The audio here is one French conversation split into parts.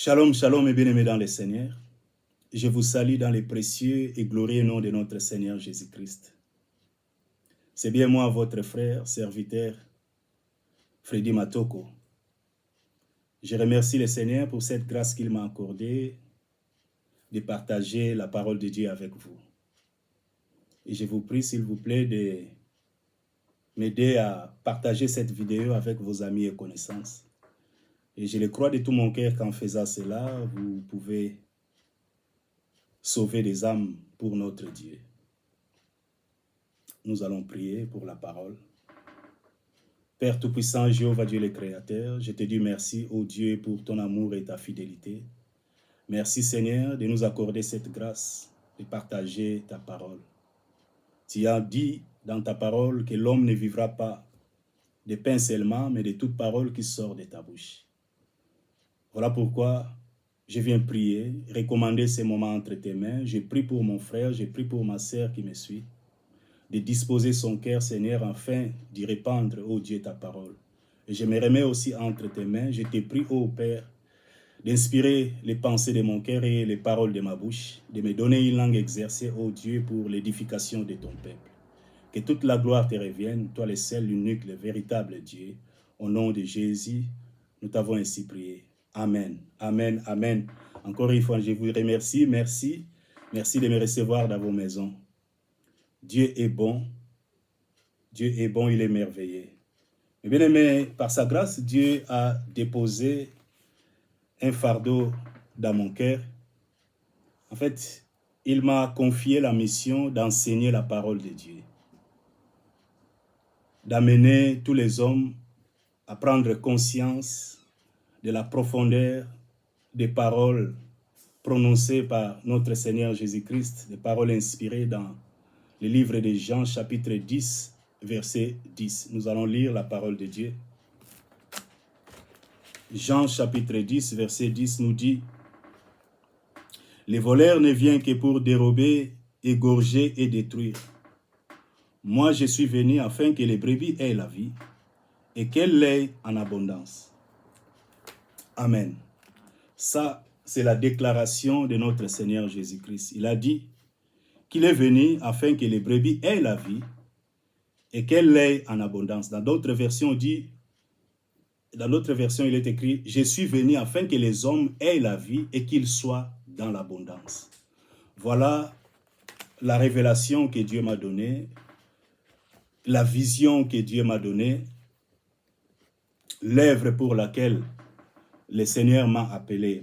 Shalom, shalom et bien-aimés dans le Seigneur. Je vous salue dans les précieux et glorieux nom de notre Seigneur Jésus-Christ. C'est bien moi, votre frère, serviteur, Freddy Matoko. Je remercie le Seigneur pour cette grâce qu'il m'a accordée de partager la parole de Dieu avec vous. Et je vous prie, s'il vous plaît, de m'aider à partager cette vidéo avec vos amis et connaissances. Et je le crois de tout mon cœur qu'en faisant cela, vous pouvez sauver des âmes pour notre Dieu. Nous allons prier pour la parole. Père Tout-Puissant, Jéhovah Dieu le Créateur, je te dis merci, ô Dieu, pour ton amour et ta fidélité. Merci Seigneur de nous accorder cette grâce de partager ta parole. Tu as dit dans ta parole que l'homme ne vivra pas de pain seulement, mais de toute parole qui sort de ta bouche. Voilà pourquoi je viens prier, recommander ces moments entre tes mains. Je prie pour mon frère, je prie pour ma sœur qui me suit, de disposer son cœur, Seigneur, afin d'y répandre, ô Dieu, ta parole. Et je me remets aussi entre tes mains. Je te prie, ô Père, d'inspirer les pensées de mon cœur et les paroles de ma bouche, de me donner une langue exercée, ô Dieu, pour l'édification de ton peuple. Que toute la gloire te revienne, toi le seul, l'unique, le véritable Dieu. Au nom de Jésus, nous t'avons ainsi prié. Amen, amen, amen. Encore une fois, je vous remercie. Merci de me recevoir dans vos maisons. Dieu est bon, il est merveilleux. Mais bien aimé, par sa grâce, Dieu a déposé un fardeau dans mon cœur. En fait, il m'a confié la mission d'enseigner la parole de Dieu, d'amener tous les hommes à prendre conscience de la profondeur des paroles prononcées par notre Seigneur Jésus-Christ, des paroles inspirées dans le livre de Jean, chapitre 10, verset 10. Nous allons lire la parole de Dieu. Jean, chapitre 10, verset 10 nous dit: « Le voleur ne vient que pour dérober, égorger et détruire. Moi, je suis venu afin que les brebis aient la vie et qu'elles l'aient en abondance. » Amen. Ça, c'est la déclaration de notre Seigneur Jésus-Christ. Il a dit qu'il est venu afin que les brebis aient la vie et qu'elle l'aient en abondance. Dans d'autres versions, il est écrit: « Je suis venu afin que les hommes aient la vie et qu'ils soient dans l'abondance. » Voilà la révélation que Dieu m'a donnée, la vision que Dieu m'a donnée, l'œuvre pour laquelle le Seigneur m'a appelé.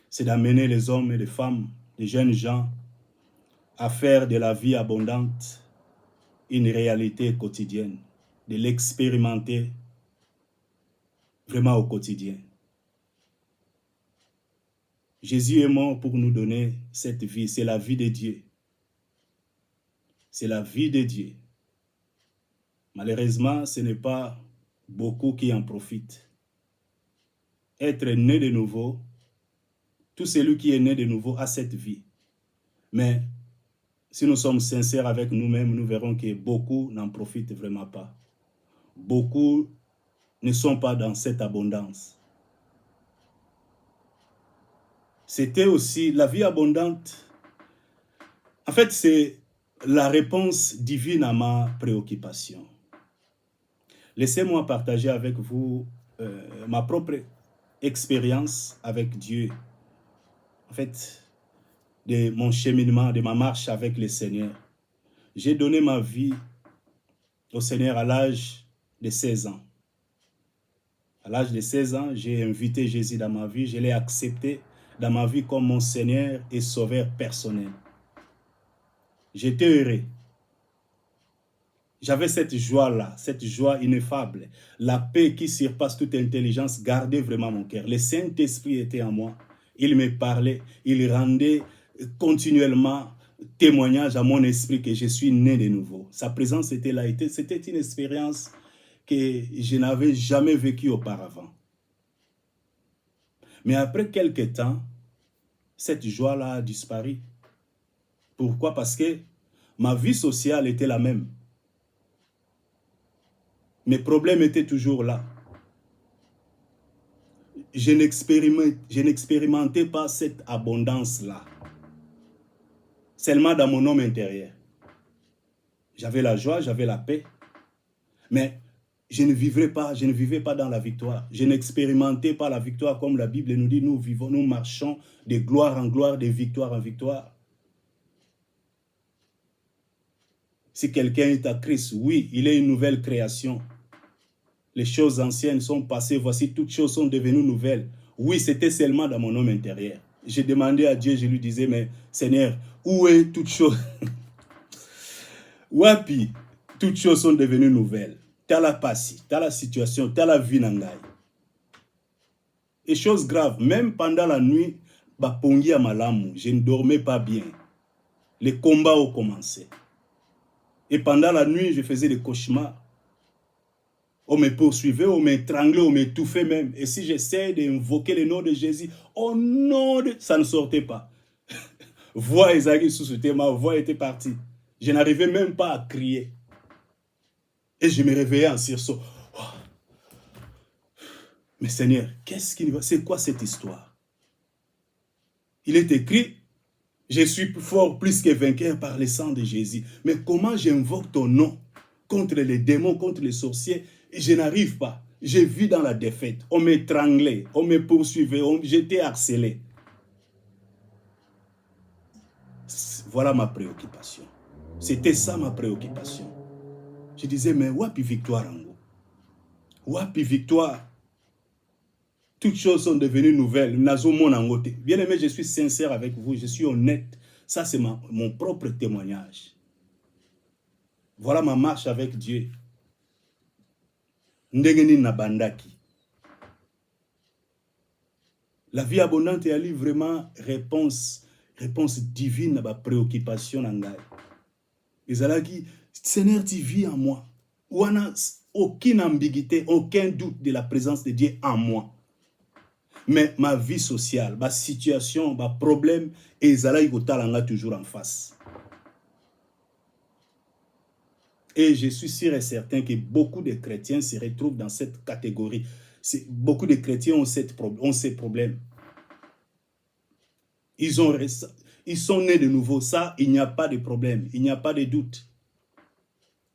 C'est d'amener les hommes et les femmes, les jeunes gens, à faire de la vie abondante une réalité quotidienne, de l'expérimenter vraiment au quotidien. Jésus est mort pour nous donner cette vie, c'est la vie de Dieu. C'est la vie de Dieu. Malheureusement, ce n'est pas beaucoup qui en profitent. Être né de nouveau, tout celui qui est né de nouveau a cette vie. Mais si nous sommes sincères avec nous-mêmes, nous verrons que beaucoup n'en profitent vraiment pas. Beaucoup ne sont pas dans cette abondance. C'était aussi la vie abondante. En fait, c'est la réponse divine à ma préoccupation. Laissez-moi partager avec vous ma propre expérience avec Dieu. En fait, de mon cheminement, de ma marche avec le Seigneur. J'ai donné ma vie au Seigneur à l'âge de 16 ans. À l'âge de 16 ans, j'ai invité Jésus dans ma vie, je l'ai accepté dans ma vie comme mon Seigneur et Sauveur personnel. J'étais heureux. J'avais cette joie-là, cette joie ineffable. La paix qui surpasse toute intelligence gardait vraiment mon cœur. Le Saint-Esprit était en moi. Il me parlait, il rendait continuellement témoignage à mon esprit que je suis né de nouveau. Sa présence était là. C'était une expérience que je n'avais jamais vécue auparavant. Mais après quelques temps, cette joie-là a disparu. Pourquoi? Parce que ma vie sociale était la même. Mes problèmes étaient toujours là. je n'expérimentais pas cette abondance-là. Seulement dans mon homme intérieur. J'avais la joie, j'avais la paix. Mais je ne vivais pas dans la victoire. Je n'expérimentais pas la victoire comme la Bible nous dit, nous marchons de gloire en gloire, de victoire en victoire. Si quelqu'un est à Christ, oui, il est une nouvelle création. Les choses anciennes sont passées, voici toutes choses sont devenues nouvelles. Oui, c'était seulement dans mon homme intérieur. J'ai demandé à Dieu, je lui disais, mais Seigneur, où est toute chose? Wapi, toutes choses sont devenues nouvelles. T'as la passie, t'as la situation, t'as la vie nangai. Et chose grave, même pendant la nuit, bapongi à malamu, je ne dormais pas bien. Les combats ont commencé. Et pendant la nuit, je faisais des cauchemars. On me poursuivait, on m'étranglait, on m'étouffait même. Et si j'essayais d'invoquer le nom de Jésus, oh non, ça ne sortait pas. Voix Esaïe sous-souté, ma voix était partie. Je n'arrivais même pas à crier. Et je me réveillais en sursaut. Oh. Mais Seigneur, c'est quoi cette histoire? Il est écrit, je suis fort plus que vainqueur par le sang de Jésus. Mais comment j'invoque ton nom contre les démons, contre les sorciers? Et je n'arrive pas. Je vis dans la défaite. On m'étranglait, on me poursuivait, j'étais harcelé. Voilà ma préoccupation. C'était ça ma préoccupation. Je disais, mais wapi victoire en vous? Wapi victoire? Toutes choses sont devenues nouvelles. Bien aimé, je suis sincère avec vous, je suis honnête. Ça, c'est mon propre témoignage. Voilà ma marche avec Dieu. Ndengeni Nabandaki. La vie abondante est vraiment réponse divine à ma préoccupation. Seigneur, tu vis en moi. On n'a aucune ambiguïté, aucun doute de la présence de Dieu en moi. Mais ma vie sociale, ma situation, ma problème, et Zalaï Gotalanga toujours en face. Et je suis sûr et certain que beaucoup de chrétiens se retrouvent dans cette catégorie. Beaucoup de chrétiens ont ces problèmes. Ils sont nés de nouveau. Ça, il n'y a pas de problème. Il n'y a pas de doute.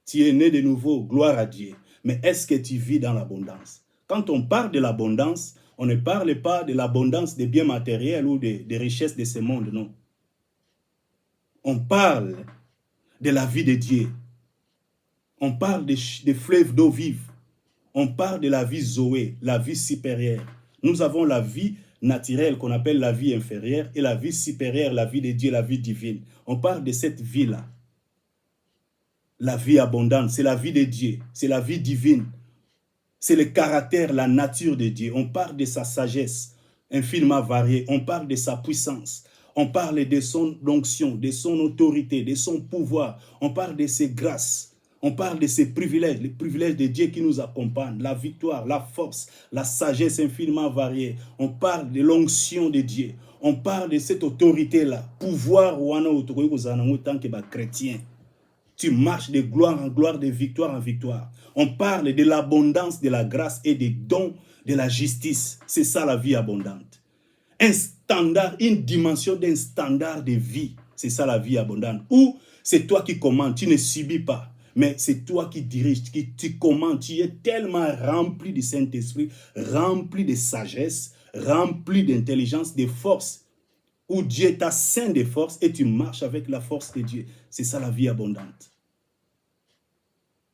Tu es né de nouveau, gloire à Dieu. Mais est-ce que tu vis dans l'abondance? Quand on parle de l'abondance, on ne parle pas de l'abondance des biens matériels ou des richesses de ce monde, non. On parle de la vie de Dieu. On parle des fleuves d'eau vive. On parle de la vie Zoé, la vie supérieure. Nous avons la vie naturelle qu'on appelle la vie inférieure et la vie supérieure, la vie de Dieu, la vie divine. On parle de cette vie-là. La vie abondante, c'est la vie de Dieu, c'est la vie divine. C'est le caractère, la nature de Dieu. On parle de sa sagesse infiniment variée. On parle de sa puissance. On parle de son onction, de son autorité, de son pouvoir. On parle de ses grâces. On parle de ses privilèges, les privilèges de Dieu qui nous accompagnent, la victoire, la force, la sagesse infiniment variée. On parle de l'onction de Dieu. On parle de cette autorité-là, pouvoir ou en tant que chrétien. Tu marches de gloire en gloire, de victoire en victoire. On parle de l'abondance de la grâce et des dons de la justice. C'est ça la vie abondante. Un standard, une dimension d'un standard de vie. C'est ça la vie abondante. Où c'est toi qui commandes, tu ne subis pas. Mais c'est toi qui diriges, tu commandes. Tu es tellement rempli du Saint-Esprit, rempli de sagesse, rempli d'intelligence, de force. Où Dieu t'a saint de force et tu marches avec la force de Dieu. C'est ça la vie abondante.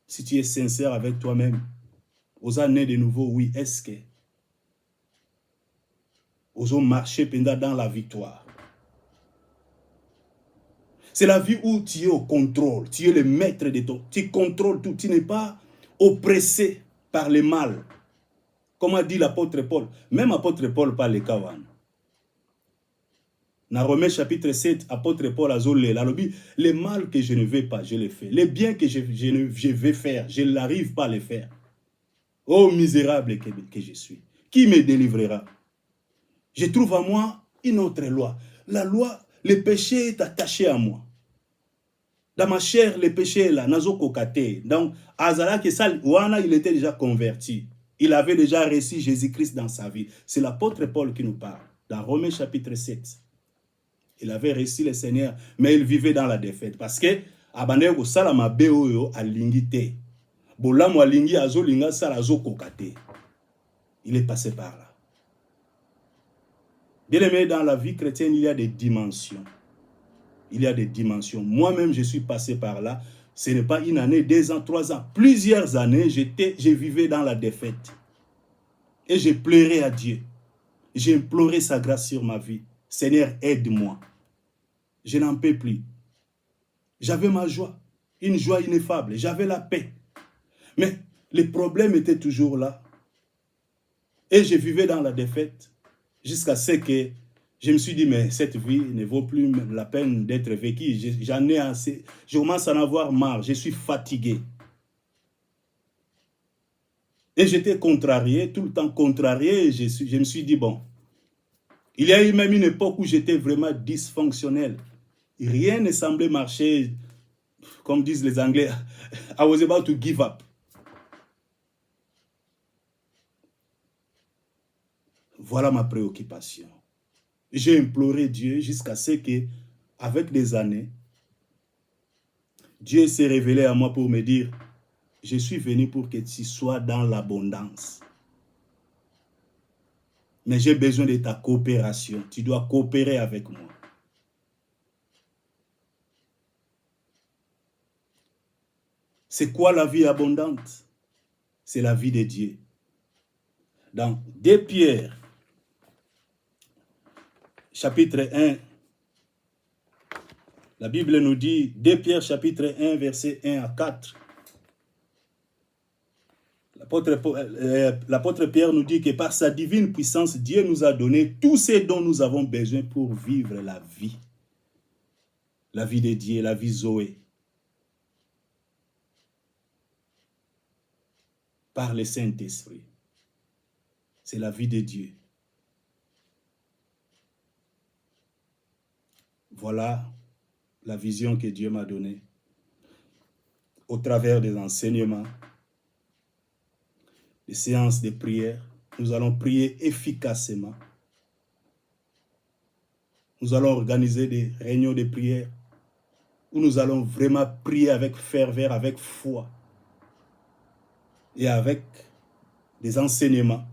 Si tu es sincère avec toi-même, aux années de nouveau, oui, est-ce que osons marcher dans la victoire? C'est la vie où tu es au contrôle, tu es le maître de ton, tu contrôles tout, tu n'es pas oppressé par le mal. Comme a dit l'apôtre Paul, même l'apôtre Paul parle les Kawan. Dans Romains chapitre 7, apôtre Paul a zolé, le mal que je ne veux pas, je le fais. Le bien que je vais faire, je n'arrive pas à le faire. Oh misérable que je suis, qui me délivrera? Je trouve en moi une autre loi. La loi, le péché est attaché à moi. Dans ma chair, le péché est là, nazo kokate. Donc, Azara que ça, Wana, il était déjà converti. Il avait déjà reçu Jésus-Christ dans sa vie. C'est l'apôtre Paul qui nous parle, dans Romains chapitre 7. Il avait reçu le Seigneur, mais il vivait dans la défaite. Parce que, abandé ko sala mabe oyo alingi te. Bolamu alingi azo linga sala azo kokate. Il est passé par là. Bien aimé, dans la vie chrétienne, il y a des dimensions. Il y a des dimensions. Moi-même, je suis passé par là. Ce n'est pas une année, 2 ans, 3 ans. Plusieurs années, je vivais dans la défaite. Et j'ai pleuré à Dieu. J'ai imploré sa grâce sur ma vie. Seigneur, aide-moi. Je n'en peux plus. J'avais ma joie, une joie ineffable. J'avais la paix. Mais les problèmes étaient toujours là. Et je vivais dans la défaite jusqu'à ce que je me suis dit, mais cette vie ne vaut plus la peine d'être vécue. J'en ai assez. Je commence à en avoir marre. Je suis fatigué. Et j'étais contrarié, tout le temps contrarié. Je me suis dit, bon, il y a eu même une époque où j'étais vraiment dysfonctionnel. Rien ne semblait marcher, comme disent les Anglais. I was about to give up. Voilà ma préoccupation. J'ai imploré Dieu jusqu'à ce que, avec des années, Dieu s'est révélé à moi pour me dire, je suis venu pour que tu sois dans l'abondance. Mais j'ai besoin de ta coopération. Tu dois coopérer avec moi. C'est quoi la vie abondante? C'est la vie de Dieu. Dans 2 Pierre, chapitre 1, la Bible nous dit, 2 Pierre, chapitre 1, verset 1 à 4. L'apôtre Pierre nous dit que par sa divine puissance, Dieu nous a donné tout ce dont nous avons besoin pour vivre la vie. La vie de Dieu, la vie Zoé. Par le Saint-Esprit. C'est la vie de Dieu. Voilà la vision que Dieu m'a donnée au travers des enseignements, des séances de prière. Nous allons prier efficacement. Nous allons organiser des réunions de prière où nous allons vraiment prier avec ferveur, avec foi et avec des enseignements.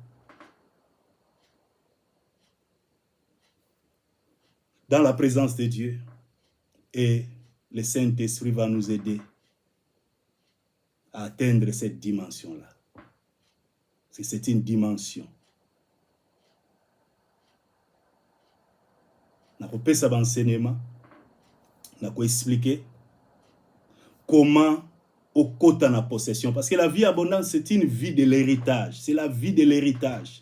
Dans la présence de Dieu, et le Saint-Esprit va nous aider à atteindre cette dimension-là. C'est une dimension. Nous avons fait cet enseignement, nous avons expliqué comment au côté de la possession. Parce que la vie abondante, c'est une vie de l'héritage. C'est la vie de l'héritage.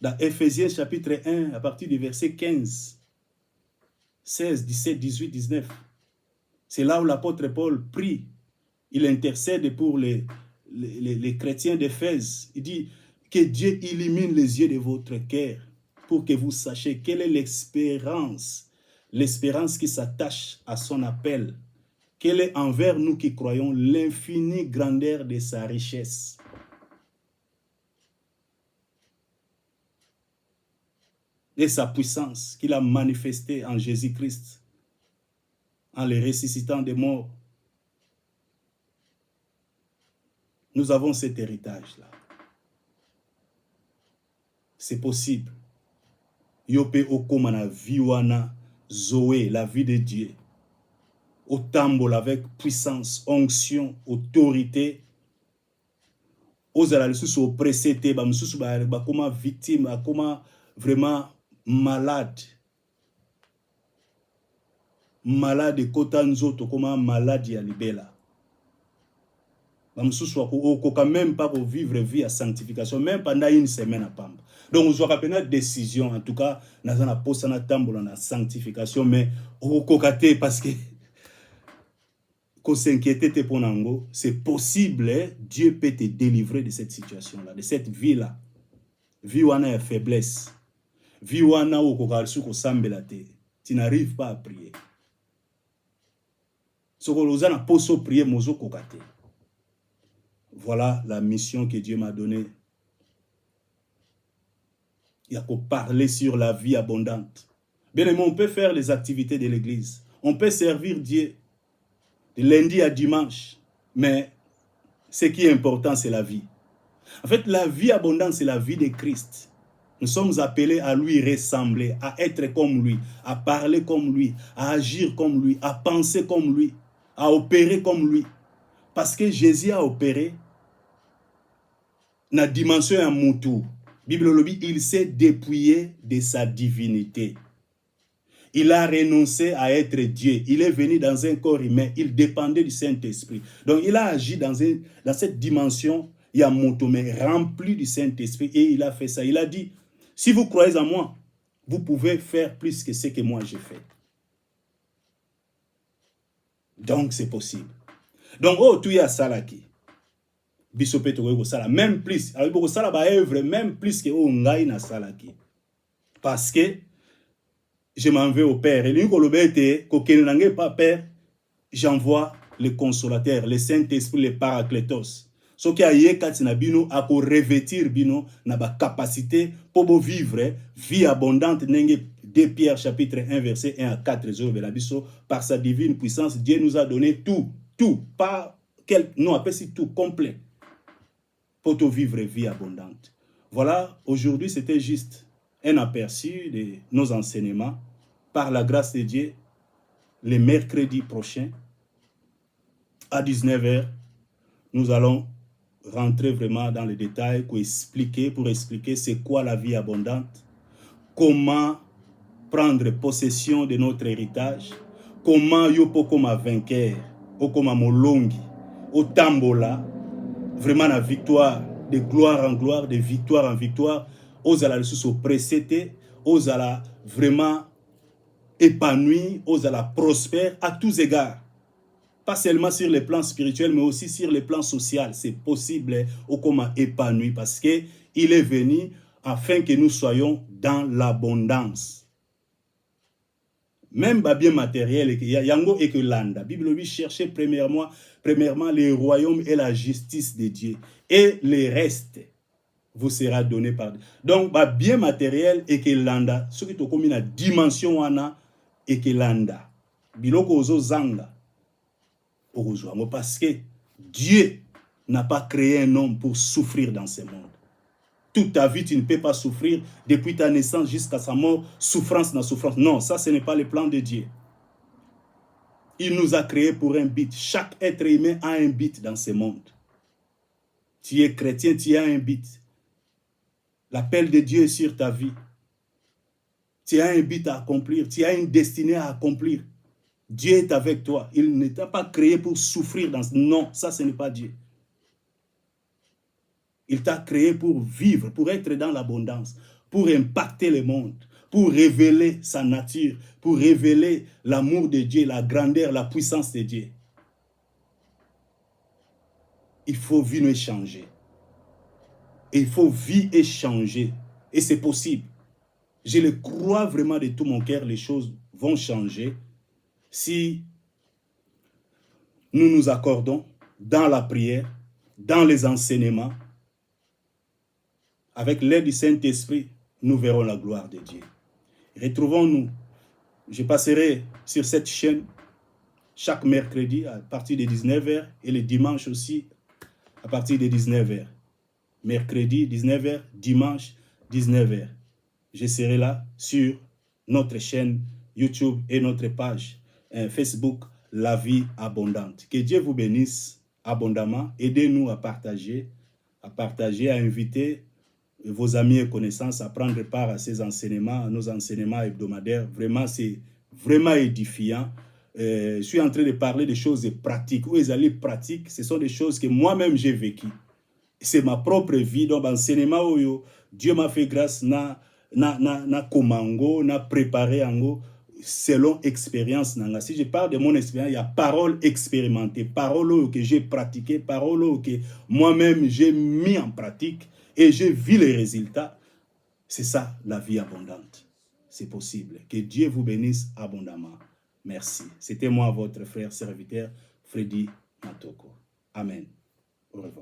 Dans Éphésiens chapitre 1, à partir du verset 15, 16, 17, 18, 19, c'est là où l'apôtre Paul prie. Il intercède pour les chrétiens d'Éphèse. Il dit que Dieu illumine les yeux de votre cœur pour que vous sachiez quelle est l'espérance qui s'attache à son appel. Quelle est envers nous qui croyons l'infinie grandeur de sa richesse. Et sa puissance qu'il a manifestée en Jésus-Christ, en le ressuscitant des morts. Nous avons cet héritage-là. C'est possible. Yope okomana viwana Zoé, la vie de Dieu. Au tambol avec puissance, onction, autorité. Aux alalisus oppressés, bamsusu ba comme victime, comme vraiment malade. Malade kotanzoto comme malade ya libela. Quand même pas pour vivre vie à sanctification, même pendant une semaine à Pamba. Donc, nous aurons une décision, en tout cas, nous avons posé un tambour dans la sanctification, mais au kokate parce que qu'on s'inquiète pour Nango, c'est possible, Dieu peut te délivrer de cette situation-là, de cette vie-là. Vie où on a faiblesse, vie où on a au kokarsu ko sambelate, tu n'arrives pas à prier. Ce que nous avons posé prier, mozo kokate. Voilà la mission que Dieu m'a donnée. Il y a qu'à parler sur la vie abondante. Bien aimé, on peut faire les activités de l'église. On peut servir Dieu de lundi à dimanche. Mais ce qui est important, c'est la vie. En fait, la vie abondante, c'est la vie de Christ. Nous sommes appelés à lui ressembler, à être comme lui, à parler comme lui, à agir comme lui, à penser comme lui, à opérer comme lui. Parce que Jésus a opéré dans la dimension à Moutou. Bible le dit, il s'est dépouillé de sa divinité. Il a renoncé à être Dieu. Il est venu dans un corps humain. Il dépendait du Saint-Esprit. Donc, il a agi dans cette dimension, il y a Moutou, mais rempli du Saint-Esprit. Et il a fait ça. Il a dit, si vous croyez en moi, vous pouvez faire plus que ce que moi j'ai fait. Donc, c'est possible. Donc, oh, tu y as ça là qui. Même plus. Alors, ça là, œuvre, même plus que oh, ngai na ça là qui. Parce que je m'en vais au Père. Et lui, pas Père, j'envoie le consolateur, le Saint-Esprit, le Paraclétos. Ce qui a yé katina bino a pour revêtir bino na ba capacité pour vivre vie abondante n'enge 2 Pierre chapitre 1 verset 1 à 4 par sa divine puissance Dieu nous a donné tout pas non appelle si tout complet pour te vivre vie abondante. Voilà, aujourd'hui c'était juste un aperçu de nos enseignements par la grâce de Dieu. Le mercredi prochain à 19h nous allons rentrer vraiment dans les détails pour expliquer c'est quoi la vie abondante, comment prendre possession de notre héritage, comment yopo comme vainqueur, ou comme molongi, au tambola, vraiment la victoire, de gloire en gloire, de victoire en victoire, aux ala ressources précédées, aux ala vraiment épanoui, aux ala prospère à tous égards. Pas seulement sur les plans spirituels, mais aussi sur les plans sociaux. C'est possible au comme épanoui parce qu'il est venu afin que nous soyons dans l'abondance. Même bien matériel, yango et que l'anda. Bible lui cherchait premièrement le royaume et la justice de Dieu. Et le reste vous sera donné par Dieu. Donc, bien matériel et que l'anda. Ce qui est comme une dimension wana et que l'anda. Biloko ozo zanga. Parce que Dieu n'a pas créé un homme pour souffrir dans ce monde. Toute ta vie, tu ne peux pas souffrir depuis ta naissance jusqu'à sa mort, souffrance dans souffrance. Non, ça, ce n'est pas le plan de Dieu. Il nous a créés pour un but. Chaque être humain a un but dans ce monde. Tu es chrétien, tu as un but. L'appel de Dieu est sur ta vie. Tu as un but à accomplir. Tu as une destinée à accomplir. Dieu est avec toi. Il ne t'a pas créé pour souffrir. Non, ça, ce n'est pas Dieu. Il t'a créé pour vivre, pour être dans l'abondance, pour impacter le monde, pour révéler sa nature, pour révéler l'amour de Dieu, la grandeur, la puissance de Dieu. Il faut vivre et changer. Et il faut vivre et changer. Et c'est possible. Je le crois vraiment de tout mon cœur, les choses vont changer si nous nous accordons dans la prière, dans les enseignements, avec l'aide du Saint-Esprit, nous verrons la gloire de Dieu. Retrouvons-nous. Je passerai sur cette chaîne chaque mercredi à partir de 19h et le dimanche aussi à partir de 19h. Mercredi 19h, dimanche 19h. Je serai là sur notre chaîne YouTube et notre page Facebook La Vie Abondante. Que Dieu vous bénisse abondamment. Aidez-nous à partager, à inviter vos amis et connaissances à prendre part à ces enseignements, à nos enseignements hebdomadaires. Vraiment, c'est vraiment édifiant. Je suis en train de parler des choses pratiques. Où ils allaient pratiques, ce sont des choses que moi-même j'ai vécues. C'est ma propre vie. Donc, enseignement où Dieu m'a fait grâce, na komango, na préparé ango selon expérience. Si je parle de mon expérience, il y a parole expérimentée, parole que j'ai pratiquée, parole que moi-même j'ai mis en pratique et j'ai vu les résultats. C'est ça la vie abondante. C'est possible. Que Dieu vous bénisse abondamment. Merci. C'était moi, votre frère serviteur, Freddy Matoko. Amen. Au revoir.